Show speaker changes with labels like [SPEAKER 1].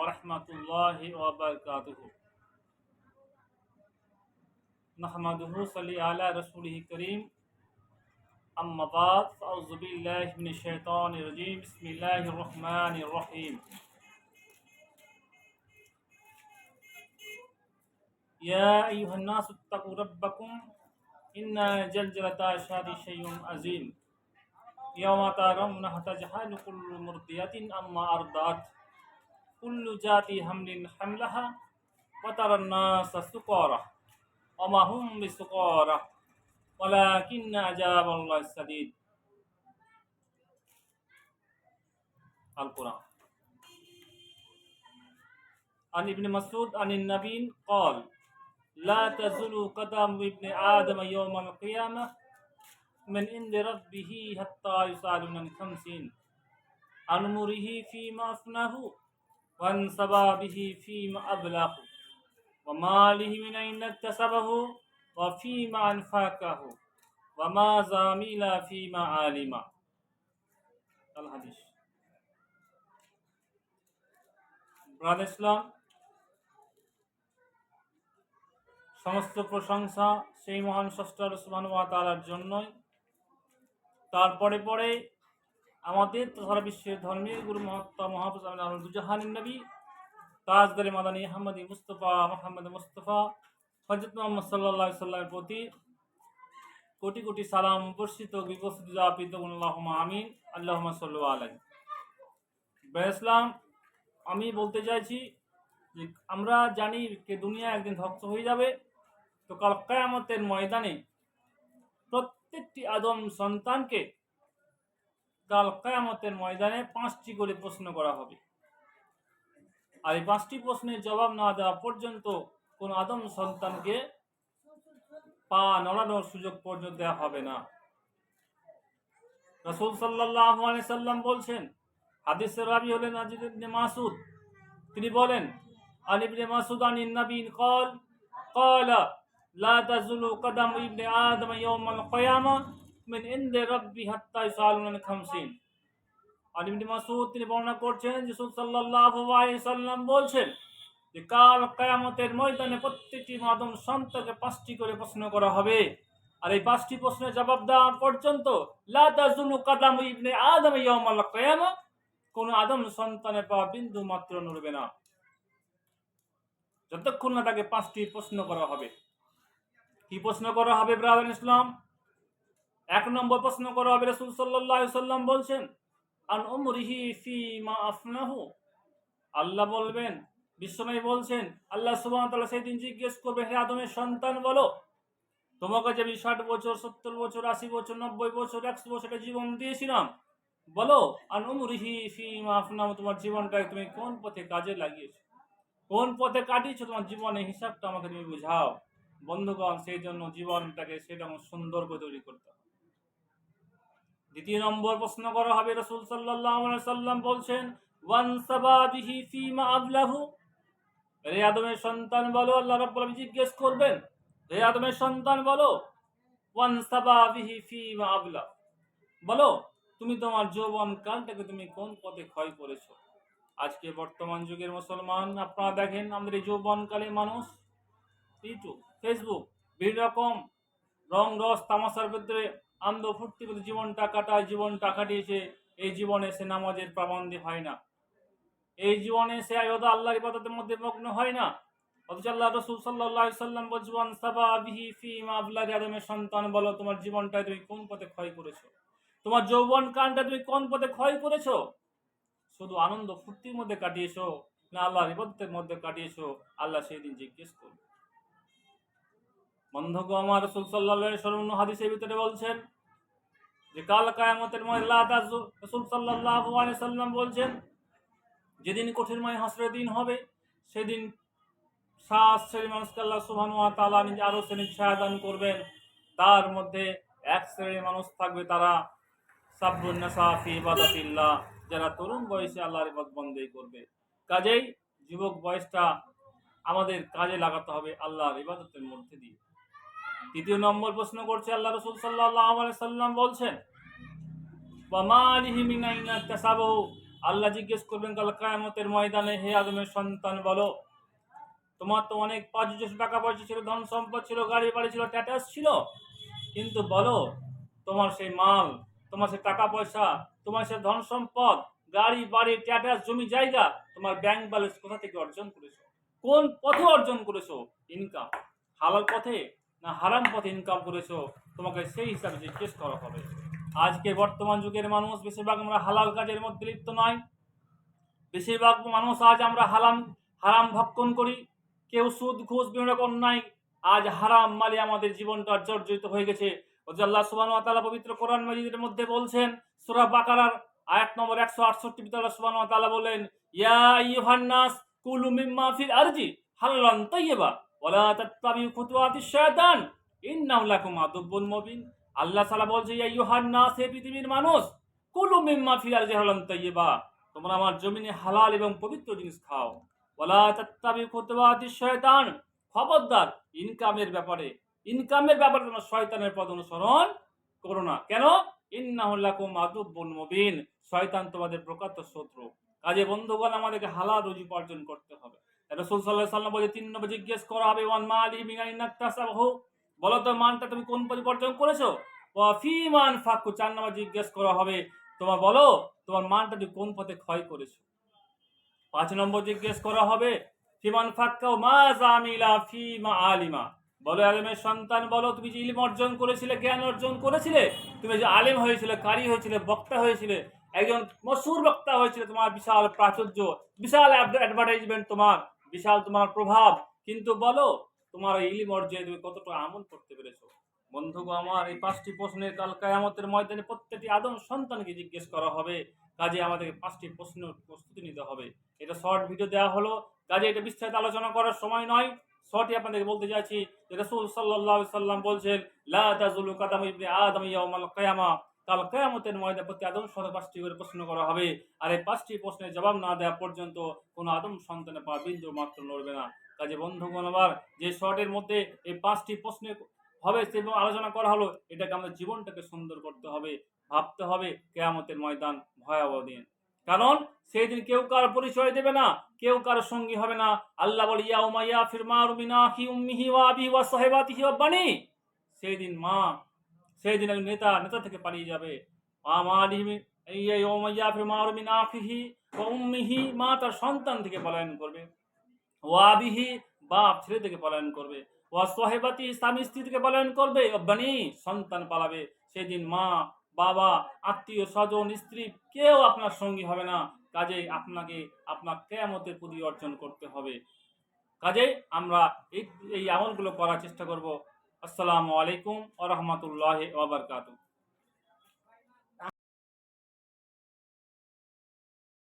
[SPEAKER 1] ওরহমাতুল্লাহি ওয়া বারাকাতুহু। নাহমাদুহু সাল্লি আলা রাসূলিহি কারীম। আম্মা বাদ, আউযু বিল্লাহি মিনাশ শাইতানির রাজীম। বিসমিল্লাহির রহমানির রহিম। ইয়া আইয়ুহান নাসু ইত্তাকু রাব্বাকুম ইন্না জালজালাতা শাদি শাইউন আযীম। ইয়াওমা তারাউনাহা তাজহালু কুল্লু মুরদিয়াতিন আম্মা আরদাত কুল্লু জাতি হামলিন হামলাহা ওয়া তারান নাসা সুকারা ওয়া মা হুম বিসুকারা ওয়ালাকিন্না আযাবাল্লাহি শাদীদ। আল কুরআন। عن ابن مسعود عن النبي قال لا تزول قدم ابن آدم يوم القيامة من عند ربه حتى يسأل عن خمسين: عن عمره فيما أفناه، وعن شبابه فيما أبلاه، وماله من أين اكتسبه، وفيما أنفقه، وماذا عمل فيما علم. الحديث. ব্রাদার ইসলাম, সমস্ত প্রশংসা সেই মহান স্রষ্টা সুবহানাহু ওয়া তাআলার জন্যই। তারপরে পরে আমাদের সারা বিশ্বের ধর্মের গুরু মহাত্মা মহাপুরুষ আমিনুল জাহানের নবী তাজদারে মাদানী আহমদী মুস্তফা মুহাম্মদ মুস্তফা হযরত মুহাম্মদ সাল্লাল্লাহু আলাইহি সাল্লামের প্রতি কোটি কোটি সালাম বর্ষিত বিকশিত যাপিত আল্লাহুম্মা আমিন। আল্লাহুম্মা সাল্লু আলাইহি। ব্রাদার ইসলাম, আমি বলতে চাইছি যে আমরা জানি যে দুনিয়া একদিন ধ্বংস হয়ে যাবে। তো কাল কিয়ামতের ময়দানে প্রত্যেকটি আদম সন্তানকে কাল কিয়ামতের ময়দানে 5টি করে প্রশ্ন করা হবে। আর এই 5টি প্রশ্নের জবাব না দেওয়া পর্যন্ত কোন আদম সন্তানকে পা নড়ানোর সুযোগ পর্যন্ত দেওয়া হবে না। রাসূল সাল্লাল্লাহু আলাইহি সাল্লাম বলছেন, হাদিসের রাবি হলেন আজিদ ইবনে মাসউদ। তিনি বলেন, আন ইবনে মাসউদ আনিন নবী قال قال لا تزول قدم ابن آدم يوم القيامة من عند ربه حتى يسأل عن خمسين। আন ইবনে মাসউদ তিনি বর্ণনা করছেন, রাসূল সাল্লাল্লাহু আলাইহি সাল্লাম বলছেন যে কাল কিয়ামতের ময়দানে প্রত্যেকটি আদম সন্তানকে 5টি করে প্রশ্ন করা হবে। আর এই 5টি প্রশ্নের জবাব দেওয়া পর্যন্ত লা তাজুলু কাদামু ইবনে আদম ইয়াউমাল কিয়ামা, কোন আদম সন্তানের পা বিন্দু মাত্র নড়বে না যতক্ষণ না তাকে 5টি প্রশ্ন করা হবে। কি প্রশ্ন করা হবে ব্রাদার ইসলাম? 1 নম্বর প্রশ্ন করা হবে, রাসূল সাল্লাল্লাহু আলাইহি সাল্লাম বলছেন, আন উমরিহি ফিমা আফনাহু। আল্লাহ বলবেন, বিশ্বনবী বলছেন, আল্লাহ সুবহানাহু ওয়া তাআলা সেদিন জিজ্ঞেস করবে, হে আদমের সন্তান বলো, তোমাকে যে 60 বছর 70 বছর 80 বছর 90 বছর 100 বছরের জীবন দিয়েছিলাম, বলো আন উমরিহি ফিমা আফনাহু, তোমার জীবনটাকে তুমি কোন পথে কাজে লাগিয়েছো, কোন পথে কাটিয়েছো, তোমার জীবনের হিসাবটা আমাকে তুমি বুঝাও। বন্ধুগণ, সেই জন্য জীবনটাকে সেটা সুন্দর করে তৈরি করতে হবে। 2 নম্বর প্রশ্ন করা হবে, রাসূল সাল্লাল্লাহু আলাইহি সাল্লাম বলছেন, ওয়ান সাবাবিহি ফিমা আবলাহু। হে আদমের সন্তান বলো, আল্লাহ রাব্বুল আলামিন জিজ্ঞেস করবেন, হে আদমের সন্তান বলো, ওয়ান সাবাবিহি ফিমা আবলাহু, বলো তুমি তোমার যৌবন কালটাকে তুমি কোন পথে ক্ষয় করেছো। আজকে বর্তমান যুগের মুসলমান আপনারা দেখেন, আমাদের এই যৌবনকালে মানুষ ইউটিউব ফেসবুক বিভিন্ন রকম রং রস তামাশার ভিতরে আনন্দ ফুর্তি করে জীবনটা কাটায়, জীবনটা কাটিয়েছে। এই জীবনে সে নামাজের পাবন্দী হয় না, এই জীবনে সে আল্লাহর ইবাদতের মধ্যে মগ্ন হয় না। অথচ আল্লাহ রাসূল সাল্লাল্লাহু আলাইহি সাল্লাম বলছেন, সাবাবিহি ফিমা আবলাহু, আদমের সন্তান বলো তোমার জীবনটা তুমি কোন পথে ক্ষয় করেছো, তোমার যৌবন কালটা তুমি কোন পথে ক্ষয় করেছো। শুধু আনন্দ ফুর্তির মধ্যে কাটিয়েছো না আল্লাহর ইবাদতের মধ্যে কাটিয়েছো, আল্লাহ সেই দিন জিজ্ঞেস করবে। বন্ধুগণ, আমার রাসূল সাল্লাল্লাহু আলাইহি ওয়াসাল্লাম হাদিসের ভিতরে বলছেন যে কাল কিয়ামতের ময়দানে রাসূল সাল্লাল্লাহু আলাইহি সাল্লাম বলছেন, যেদিন কঠিনময় হাসরের দিন হবে, সেদিন 7 শ্রেণীর মানুষকে আল্লাহ সুবহানাহু ওয়া তাআলা নিজে আরো শ্রেণীর ছায়া দান করবেন। তার মধ্যে 1 শ্রেণীর মানুষ থাকবে, তারা সাবরুন নাসা ফি ইবাদাতিল্লাহ, যারা তরুণ বয়সে আল্লাহর ইবাদত বন্দেগী করবে। কাজেই যুবক বয়সটা আমাদের কাজে লাগাতে হবে আল্লাহর ইবাদতের মধ্যে দিয়ে। 3 নম্বর প্রশ্ন করছে, আল্লাহ রাসূল সাল্লাল্লাহু আলাইহি সাল্লাম বলছেন, ওয়া মালিহি মিন আইনা ইকতাসাবাহু, আল্লাহ জিজ্ঞেস করবেন কাল কিয়ামতের ময়দানে, হে আদমের সন্তান বলো, তোমার তো অনেক প্রাচুর্য, টাকা পয়সা ছিল, ধন সম্পদ ছিল, গাড়ি বাড়ি ছিল, ট্যাটাস ছিল, কিন্তু বলো তোমার সেই মাল, তোমার সেই টাকা পয়সা, তোমার সেই ধন সম্পদ, গাড়ি বাড়ি, ট্যাটাস, জমি জায়গা, তোমার ব্যাংক ব্যালেন্স কোথা থেকে অর্জন করেছো? কোন পথে অর্জন করেছো? ইনকাম হালাল পথে না হারাম পথে ইনকাম করেছো? তোমাকে সেই হিসাবে জিজ্ঞেস করা হবে। আজকে বর্তমান যুগের মানুষ বেশিরভাগ আমরা হালাল কাজের মধ্যে লিপ্ত নয়। বেশিরভাগ মানুষ আজ আমরা হারাম ভক্ষণ করি। কেউ সুদ ঘুষ বিভিন্ন রকম অন্যায়, আজ হারাম মালে আমাদের জীবনটা জর্জরিত হয়ে গেছে। আল্লাহ সুবহানাহু ওয়া তাআলা পবিত্র কোরআন মাজিদের মধ্যে বলছেন, সূরা বাকারার আয়াত নম্বর 168 আল্লাহ সুবহানাহু ওয়া তাআলা বলেন, ইয়া আইয়ুহান নাস কুলু মিম্মা ফিল আরজি হালালান তাইয়্যিবা ওয়ালা তাত্তাবিউ খুতুওয়াতিশ শায়তান ইন্নাহু লাকুম আদুব্বুন মুবিন। আল্লাহ তাআলা বলছে, ইয়া আইয়ুহান নাস, হে পৃথিবীর মানুষ, কুলু মিম্মা ফিল আরজি হালালান তাইয়্যিবা, তোমরা আমার জমিনে হালাল এবং পবিত্র জিনিস খাও। ওয়ালা তাত্তাবিউ খুতুওয়াতিশ শায়তান, খবরদার ইনকামের ব্যাপারে তোমরা শয়তানের পথ অনুসরণ করো না। কেন? ইন্নাহু লাকুম আদুব্বুন মুবিন, শয়তান তোমাদের প্রকাশ্য শত্রু। কাজে বন্ধুগণ, আমাদেরকে হালাল রুজি উপার্জন করতে হবে। রাসূল সাল্লাল্লাহু আলাইহি ওয়াসাল্লাম বলে, 3 নম্বর জিজ্ঞেস করা হবে, ওয়ান মালি মিন আইনা তাসাবহু, বলো তো মানটা তুমি কোন পথে উপার্জন করেছো? ওয়া ফিমা আনফাকু, 4 নম্বর জিজ্ঞেস করা হবে, তোমার বলো তোমার মানটা তুমি কোন পথে ক্ষয় করেছো? 5 নম্বর জিজ্ঞেস করা হবে, ফিমান ফাক্কা মা জামিলা ফিমা আলিমা, বলো আলেমের সন্তান বলো, তুমি যে ইলম অর্জন করেছিলে, জ্ঞান অর্জন করেছিলে, তুমি যে আলেম হয়েছিলে, কারি হয়েছিলে, বক্তা হয়েছিলে, একজন মশহুর বক্তা হয়েছিলে, তোমার বিশাল প্রাচুর্য, বিশাল অ্যাডভার্টাইজমেন্ট, তোমার বিশাল তোমার প্রভাব, কিন্তু বলো তোমার এই ইলম অর্জনে তুমি কতটা আমল করতে পেরেছো? বন্ধুগো আমার, এই 5টি প্রশ্নের কাল কিয়ামতের ময়দানে প্রত্যেকটি আদম সন্তানকে জিজ্ঞেস করা হবে। কাজে আমাদেরকে 5টি প্রশ্নের প্রস্তুতি নিতে হবে। এটা শর্ট ভিডিও দেওয়া হলো, কাজে এটা বিস্তারিত আলোচনা করার সময় নয়। শর্টই আপনাদেরকে বলতে চাইছি যে রাসূল সাল্লাল্লাহু আলাইহি সাল্লাম বলছেন, লা তাযুলু কাদামু ইবনি আদম ইয়াউমাল কিয়ামা, কাল কিয়ামতের ময়দানে প্রতি আদম সন্তান 5টি করে প্রশ্ন করা হবে। আর এই 5টি প্রশ্নের জবাব না দেওয়া পর্যন্ত কোনো আদম সন্তানের পা বিন্দু মাত্র নড়বে না। কাজে বন্ধুগণ আমার, যে শর্টের মধ্যে এই 5টি প্রশ্নের হবে এবং আলোচনা করা হলো, এটাকে আমাদের জীবনটাকে সুন্দর করতে হবে, ভাবতে হবে কিয়ামতের ময়দান ভয়াবহ দিন। কারণ সেই দিন কেউ কার পরিচয় দেবে না, কেউ কারো সঙ্গী হবে না। আল্লাহ বলে, ইয়াউমা ইয়াফির মারু মিন আখি উম্মিহি ওয়া আবিহি ওয়া সাহিবাতিহি ওয়া বানি, সেই দিন এক নেতা থেকে পালিয়ে যাবে। ইয়াউমা ইয়াফির মারু মিন আখিহি ওয়া উম্মিহি, মা তার সন্তান থেকে পলায়ন করবে, ওয়া আবিহি, বাপ ছেলে থেকে পলায়ন করবে, ওয়া সাহিবাতিহি, স্বামী স্ত্রী থেকে পলায়ন করবে, ওয়া বানি, সন্তান পালাবে। সেদিন মা, বাবা, আত্মীয় স্বজন, স্ত্রী কেউ আপনার সঙ্গী হবে না। কাজেই আপনাকে আপনার কিয়ামতের পুঁজি অর্জন করতে হবে। কাজেই আমরা এই আমলগুলো করার চেষ্টা করব। আসসালামু আলাইকুম ওয়া রাহমাতুল্লাহি ওয়া বারাকাতুহু।